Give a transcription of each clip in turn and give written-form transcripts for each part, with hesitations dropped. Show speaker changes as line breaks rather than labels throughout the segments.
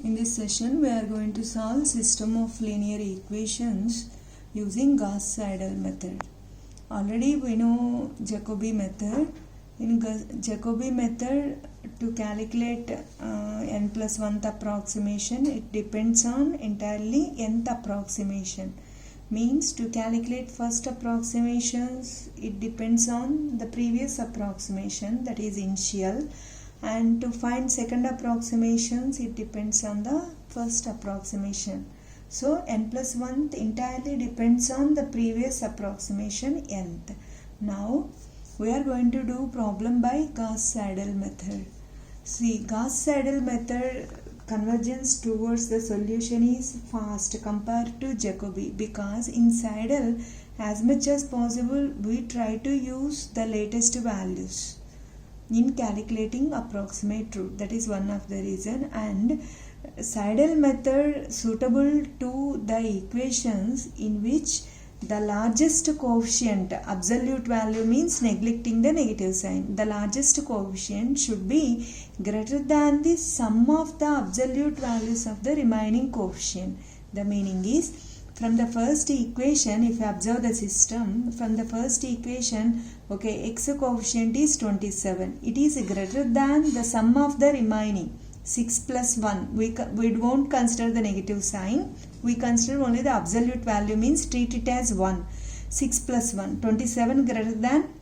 In this session, we are going to solve system of linear equations using Gauss-Seidel method. Already we know Jacobi method. In Jacobi method, to calculate n plus 1th approximation, it depends on entirely nth approximation. Means to calculate first approximations, it depends on the previous approximation, that is initial. And to find second approximations, it depends on the first approximation. So n plus 1th entirely depends on the previous approximation nth. Now we are going to do problem by Gauss-Seidel method. See, Gauss-Seidel method convergence towards the solution is fast compared to Jacobi, because in Seidel, as much as possible, we try to use the latest values in calculating approximate root. That is one of the reason. And Seidel method suitable to the equations in which the largest coefficient, absolute value means neglecting the negative sign, the largest coefficient should be greater than the sum of the absolute values of the remaining coefficient. The meaning is, from the first equation, if you observe the system, from the first equation, okay, x coefficient is 27. It is greater than the sum of the remaining 6 plus 1. We won't consider the negative sign. We consider only the absolute value, means treat it as 1. 6 plus 1, 27 greater than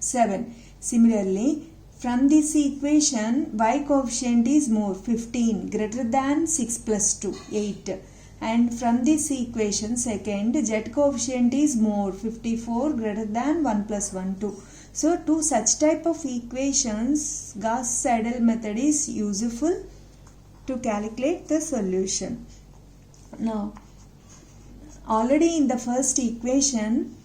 7. Similarly, from this equation, y coefficient is more, 15 greater than 6 plus 2, 8. And from this equation, second, z coefficient is more, 54 greater than 1 plus 1, 2. So, to such type of equations, Gauss-Seidel method is useful to calculate the solution. Now, already in the first equation,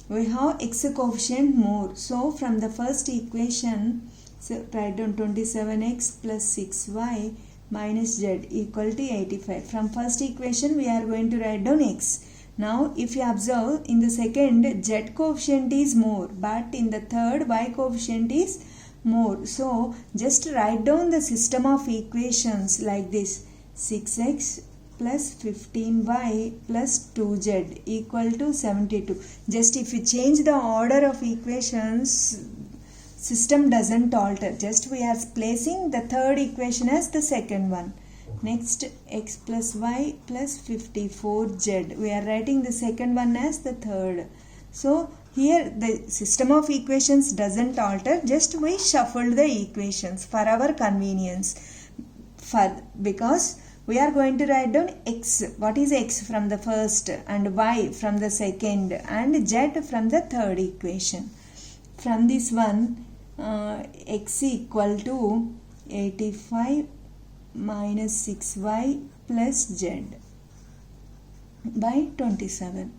we have x coefficient more. So, from the first equation, so write down 27x plus 6y minus z equal to 85. From first equation, we are going to write down x. Now, if you observe, in the second, z coefficient is more, but in the third, y coefficient is more. So, just write down the system of equations like this. 6x plus 15y plus 2z equal to 72. Just if you change the order of equations, system doesn't alter. Just we are placing the third equation as the second one. Next, x plus y plus 54z. We are writing the second one as the third. So, here the system of equations doesn't alter. Just we shuffled the equations for our convenience. Because we are going to write down x. What is x from the first, and y from the second, and z from the third equation. From this one, x equal to 85 minus 6y plus z by 27.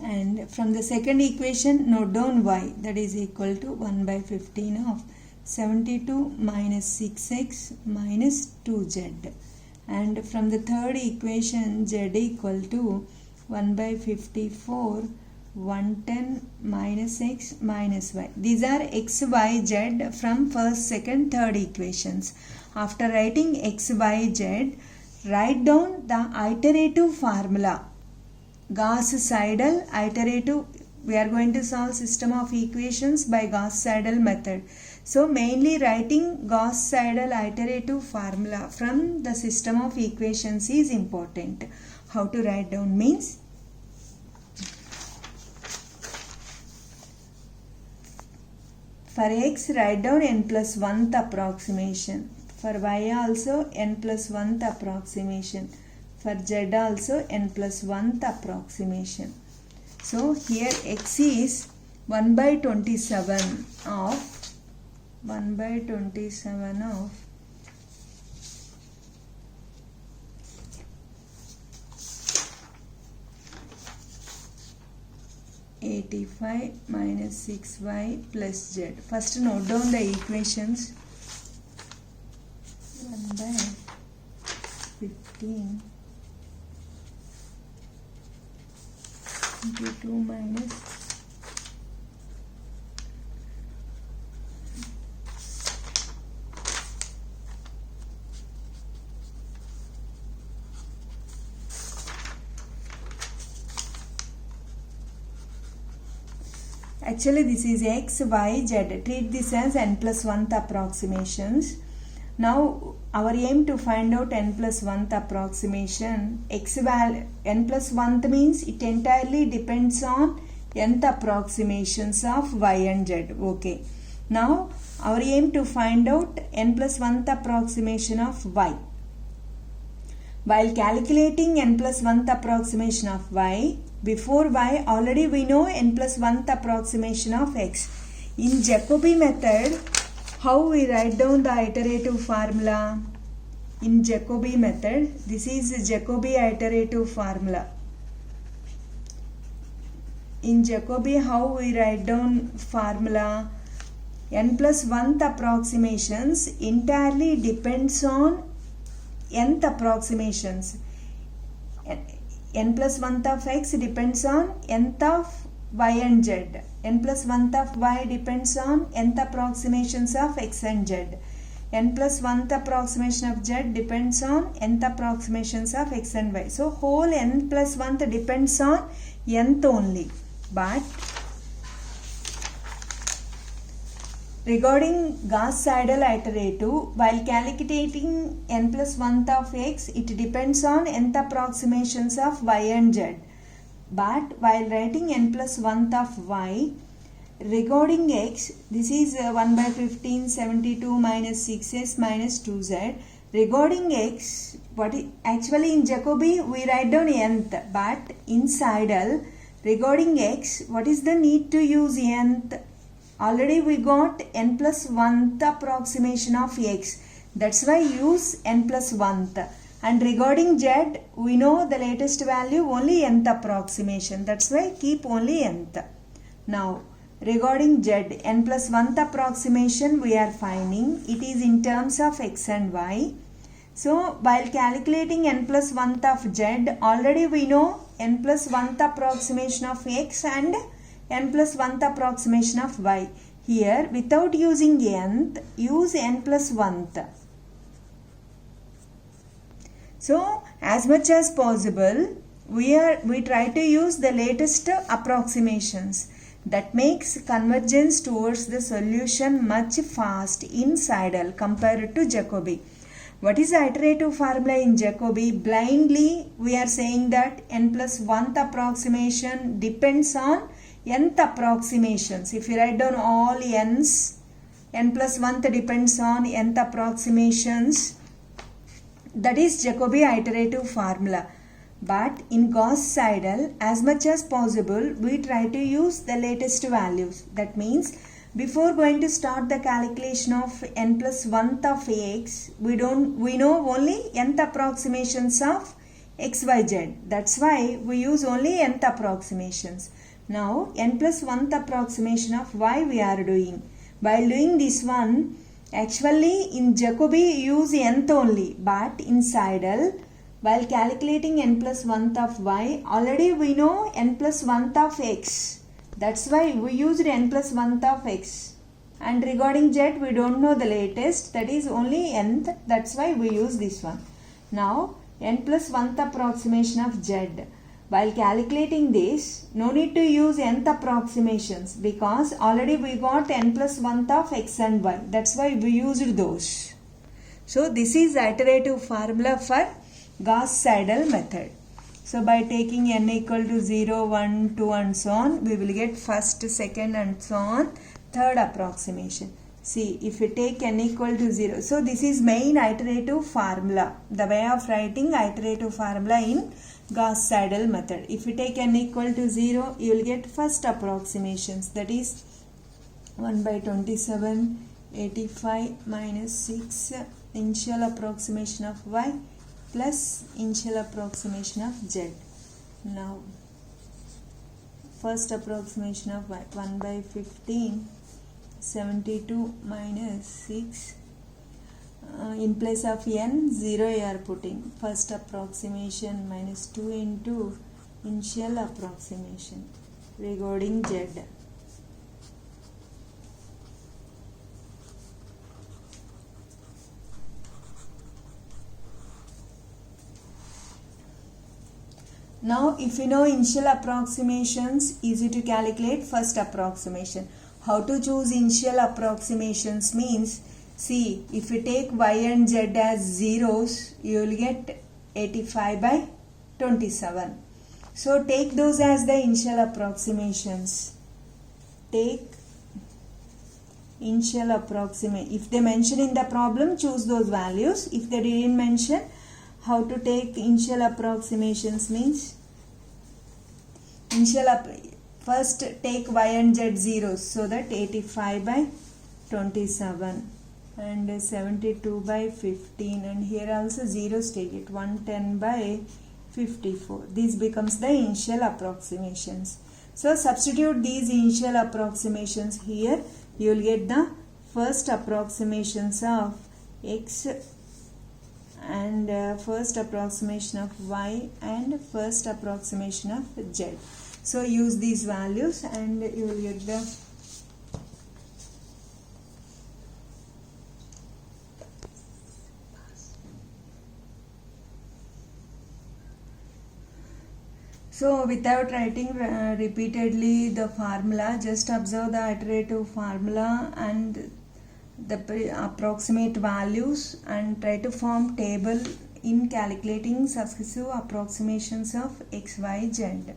And from the second equation, note down y, that is equal to 1 by 15 of 72 minus 6x minus 2z. And from the third equation, z equal to 1 by 54 110 minus x minus y. These are x, y, z from first, second, third equations. After writing x, y, z, write down the iterative formula. Gauss-Seidel iterative. We are going to solve system of equations by Gauss-Seidel method. So, mainly writing Gauss-Seidel iterative formula from the system of equations is important. How to write down means, for x, write down n plus 1th approximation. For y also n plus 1th approximation. For z also n plus 1th approximation. So, here x is 1 by 27 of 85 minus 6y plus z. First note down the equations. 1 by 15 into 2 minus 85 actually this is x, y, z. Treat this as n plus 1th approximations. Now our aim to find out n plus 1th approximation. N plus 1th means it entirely depends on nth approximations of y and z. Okay. Now our aim to find out n plus 1th approximation of y. While calculating n plus 1th approximation of y, before y already we know n plus 1th approximation of x. In Jacobi method, how we write down the iterative formula? In Jacobi method, this is Jacobi iterative formula. In Jacobi, how we write down formula? N plus 1th approximations entirely depends on nth approximations. N plus 1th of x depends on nth of y and z. N plus 1th of y depends on nth approximations of x and z. N plus 1th approximation of z depends on nth approximations of x and y. So whole n plus 1th depends on nth only. But regarding Gauss-Seidel iterative, while calculating n plus 1th of x, it depends on nth approximations of y and z. But while writing n plus 1th of y, regarding x, this is 1 by 15, 72 minus 6s minus 2z. Regarding x, actually in Jacobi we write down nth, but in Seidel, regarding x, what is the need to use nth? Already we got n plus 1th approximation of x. That's why use n plus 1th. And regarding z, we know the latest value only nth approximation. That's why keep only nth. Now, regarding z, n plus 1th approximation we are finding. It is in terms of x and y. So, while calculating n plus 1th of z, already we know n plus 1th approximation of x and n plus 1th approximation of y. Here, without using nth, use n plus 1th. So, as much as possible, we try to use the latest approximations. That makes convergence towards the solution much fast in Seidel compared to Jacobi. What is the iterative formula in Jacobi? Blindly, we are saying that n plus 1th approximation depends on nth approximations. If you write down all n's, n plus 1th depends on nth approximations. That is Jacobi iterative formula. But in Gauss-Seidel, as much as possible, we try to use the latest values. That means, before going to start the calculation of n plus 1th of x, we know only nth approximations of x, y, z. That's why we use only nth approximations. Now, n plus 1th approximation of y we are doing. While doing this one, actually in Jacobi use nth only, but in Seidel, while calculating n plus 1th of y, already we know n plus 1th of x. That's why we used n plus 1th of x. And regarding z, we don't know the latest, that is only nth. That's why we use this one. Now, n plus 1th approximation of z. While calculating this, no need to use nth approximations because already we got n plus 1th of x and y. That's why we used those. So, this is iterative formula for Gauss-Seidel method. So, by taking n equal to 0, 1, 2 and so on, we will get first, second and so on, third approximation. See, if we take n equal to 0, so this is main iterative formula, the way of writing iterative formula in Gauss-Seidel method. If we take n equal to 0, you will get first approximations, that is 1 by 27, 85 minus 6, initial approximation of y plus initial approximation of z. Now, first approximation of y, 1 by 15, 72 minus 6. In place of n, 0 you are putting. First approximation minus 2 into initial approximation regarding z. Now if you know initial approximations, easy to calculate first approximation. How to choose initial approximations means, see, if you take y and z as zeros, you will get 85 by 27. So take those as the initial approximations. Take initial approximate. If they mention in the problem, choose those values. If they didn't mention, how to take initial approximations means, first take y and z zeros, so that 85 by 27 and 72 by 15, and here also zeros take it, 110 by 54. This becomes the initial approximations. So substitute these initial approximations here. You will get the first approximations of x and first approximation of y and first approximation of z. So use these values and you will get the So without writing repeatedly the formula, just observe the iterative formula and the approximate values and try to form table in calculating successive approximations of x, y, z.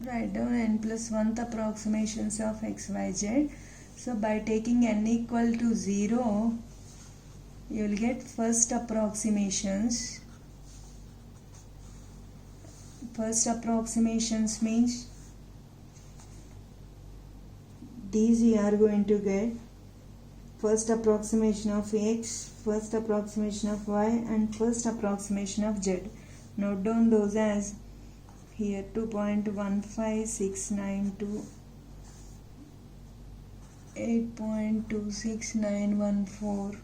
Write down n plus 1th approximations of x, y, z. So by taking n equal to 0, you will get first approximations. First approximations means these you are going to get first approximation of x, first approximation of y and first approximation of z. Note down those as here 2.15692, 8.26914,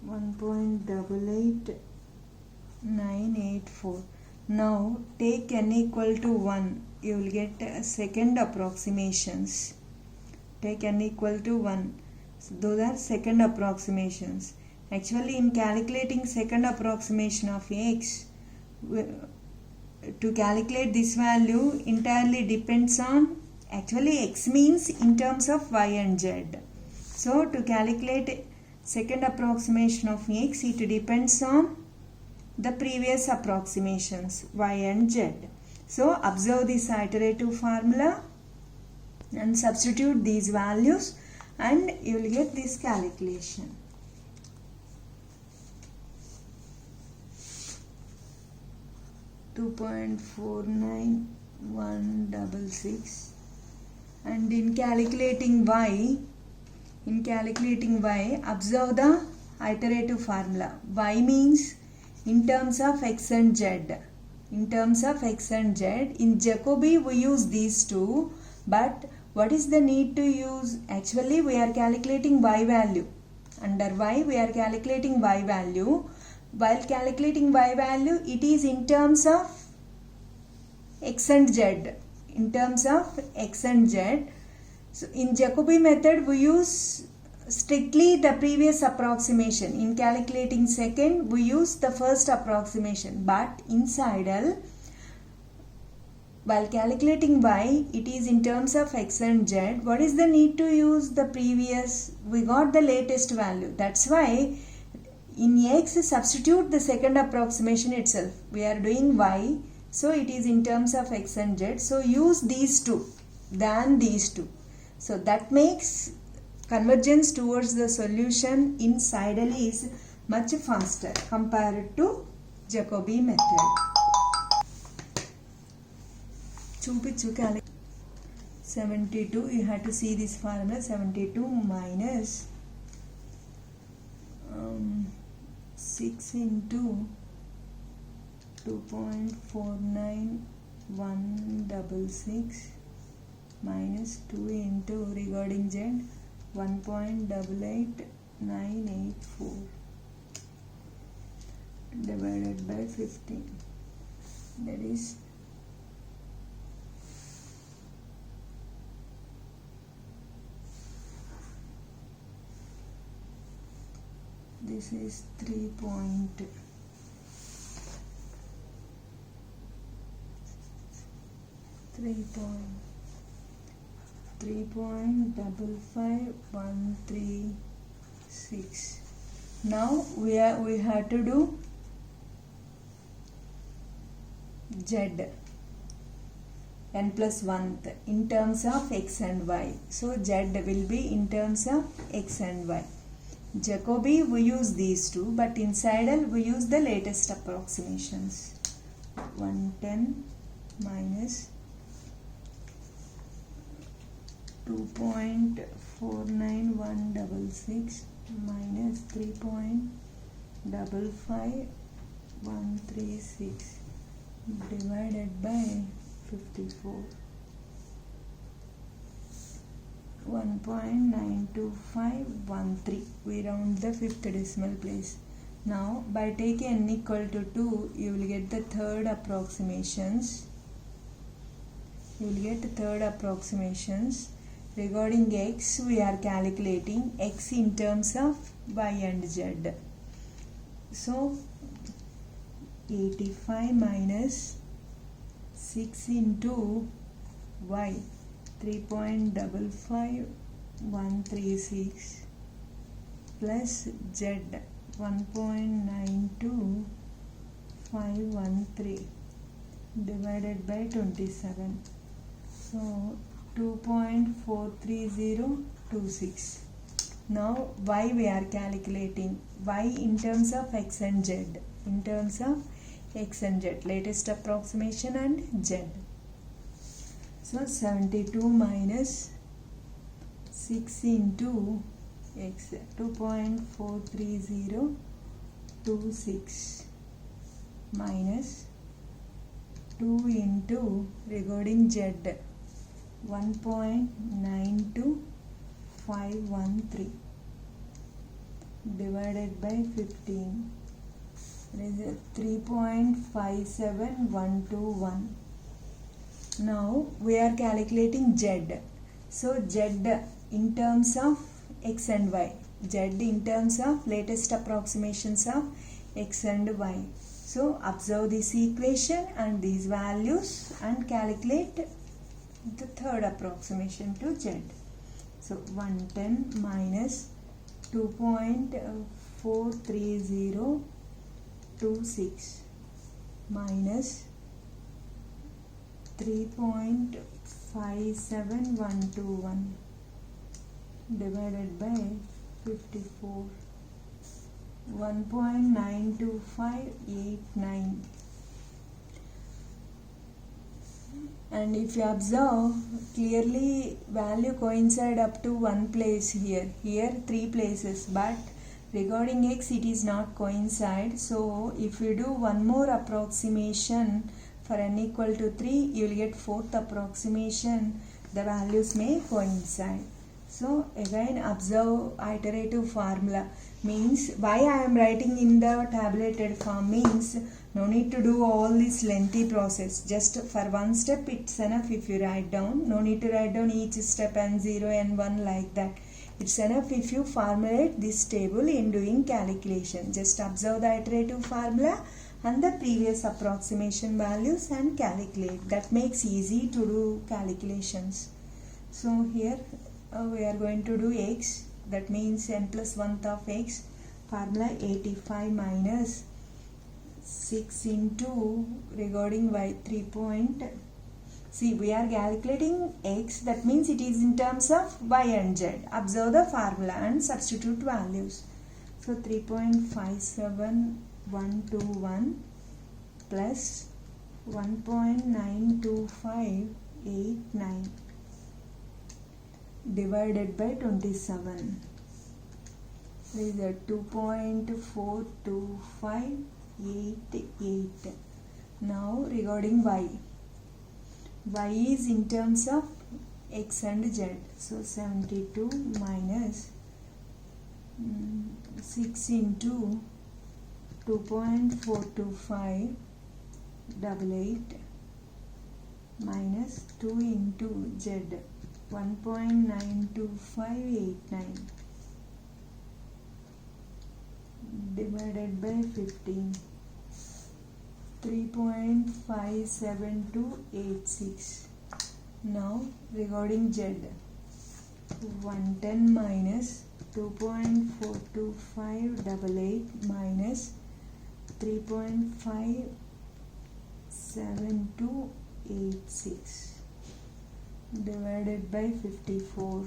1.88984. Now take n equal to 1, you will get second approximations. Take n equal to 1. So those are second approximations. Actually in calculating second approximation of x, to calculate this value entirely depends on, actually x means in terms of y and z. So to calculate second approximation of x, it depends on the previous approximations y and z. So observe this iterative formula and substitute these values and you will get this calculation. (2.49166) and in calculating y, observe the iterative formula. Y means in terms of x and z. In terms of x and z, in Jacobi we use these two, but what is the need to use? Actually we are calculating y value. Under y we are calculating y value. While calculating y value, it is in terms of x and z. In terms of x and z. So in Jacobi method we use strictly the previous approximation. In calculating second we use the first approximation. But in Seidel, while calculating y, it is in terms of x and z. What is the need to use the previous? We got the latest value. That's why in x substitute the second approximation itself. We are doing y, so it is in terms of x and z. So use these two than these two. So that makes convergence towards the solution in Seidel is much faster compared to Jacobi method. Chupichu 72, you have to see this formula. 72 minus 6 into 2.49166 minus 2 into regarding z 1.88984 divided by 15, that is this is 3.3.55 3.55136. Now we have to do z n plus 1th in terms of x and y. So z will be in terms of x and y. Jacobi we use these two, but in Seidel we use the latest approximations. 110 minus 2.49166 minus 3.55136 divided by 54. 1.92513. We round the fifth decimal place. Now by taking n equal to 2, you will get the third approximations. Regarding x, we are calculating x in terms of y and z. So 85 minus 6 into y, 3.55136 plus z, 1.92513 divided by 27. So 2.43026. Now y we are calculating, y in terms of x and z, latest approximation and z. So 72 minus 6 into x, 2.43026 minus 2 into regarding z, 1.92513 divided by 15. There is 3.57121. Now we are calculating z. So z in terms of x and y, z in terms of latest approximations of x and y. So observe this equation and these values and calculate the third approximation to z. So 110 minus 2.43026 minus 3.57121 divided by 54. 1.92589. And if you observe clearly, value coincide up to one place here 3 places, but regarding x it is not coincide. So if you do one more approximation for n equal to 3, you will get fourth approximation, the values may coincide. So again observe iterative formula, means why I am writing in the tabulated form means no need to do all this lengthy process. Just for one step it's enough if you write down. No need to write down each step n0, n1 like that. It's enough if you formulate this table in doing calculation. Just observe the iterative formula and the previous approximation values and calculate. That makes easy to do calculations. So here we are going to do x, that means n plus 1th of x. Formula 85 minus 6 into regarding y 3 point. See, we are calculating x, that means it is in terms of y and z. Observe the formula and substitute values. So 3.57121 plus 1.92589 divided by 27. There is a 2.42588. Now regarding y is in terms of x and z. So 72 minus 6 into 2.42588 minus 2 into z, 1.92589 divided by 15. 3.57286. Now regarding Z, 110 minus 2.42588 minus 3.57286 divided by 54.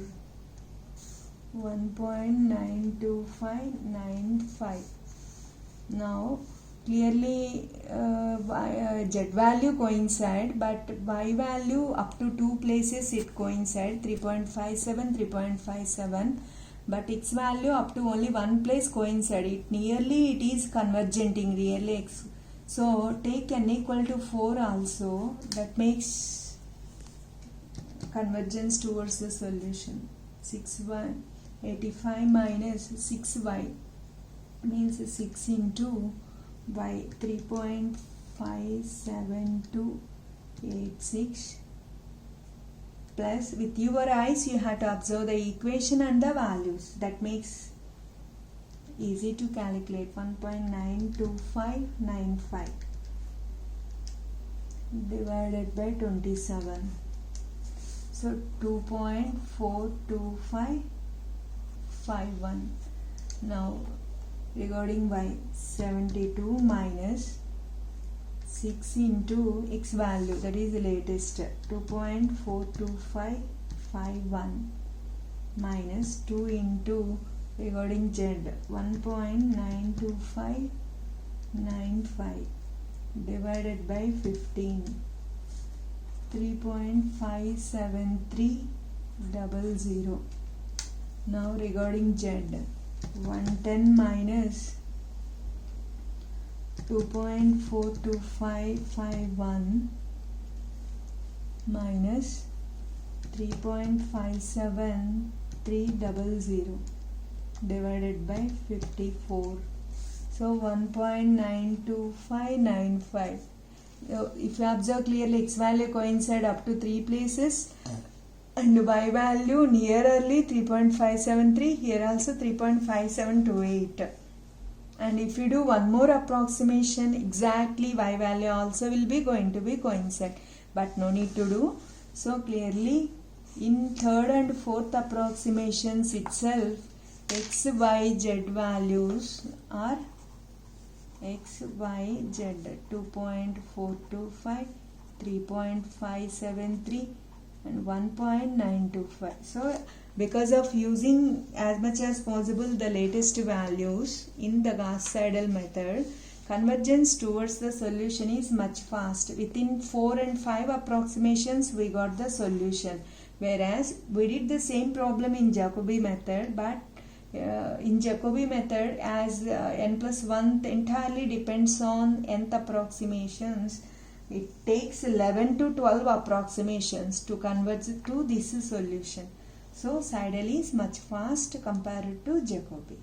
1.92595. Now clearly Z value coincide, but Y value up to two places it coincide, 3.57, 3.57, but X value up to only one place coincide. It is convergenting really X. So take n equal to 4 also, that makes convergence towards the solution. 85 minus 6y means 6 into y, 3.57286 plus, with your eyes you have to observe the equation and the values, that makes easy to calculate. 1.92595 divided by 27. So 2.42551. Now regarding y, 72 minus 6 into x value, that is the latest, 2.42551 minus 2 into regarding z, 1.92595 divided by 15. 3.57300. Now regarding z, 110 minus 2.42551 minus 3.57300 divided by 54. So 1.92595. If you observe clearly, x value coincide up to 3 places and y value nearly 3.573, here also 3.5728. And if you do one more approximation, exactly y value also will be going to be coincide, but no need to do. So clearly in third and fourth approximations itself, x, y, z values are x, y, z, 2.425, 3.573 and 1.925. So because of using as much as possible the latest values in the Gauss-Seidel method, convergence towards the solution is much fast. Within 4 and 5 approximations we got the solution, whereas we did the same problem in Jacobi method, but in Jacobi method, as n plus 1 entirely depends on nth approximations, it takes 11 to 12 approximations to converge to this solution. So Seidel is much fast compared to Jacobi.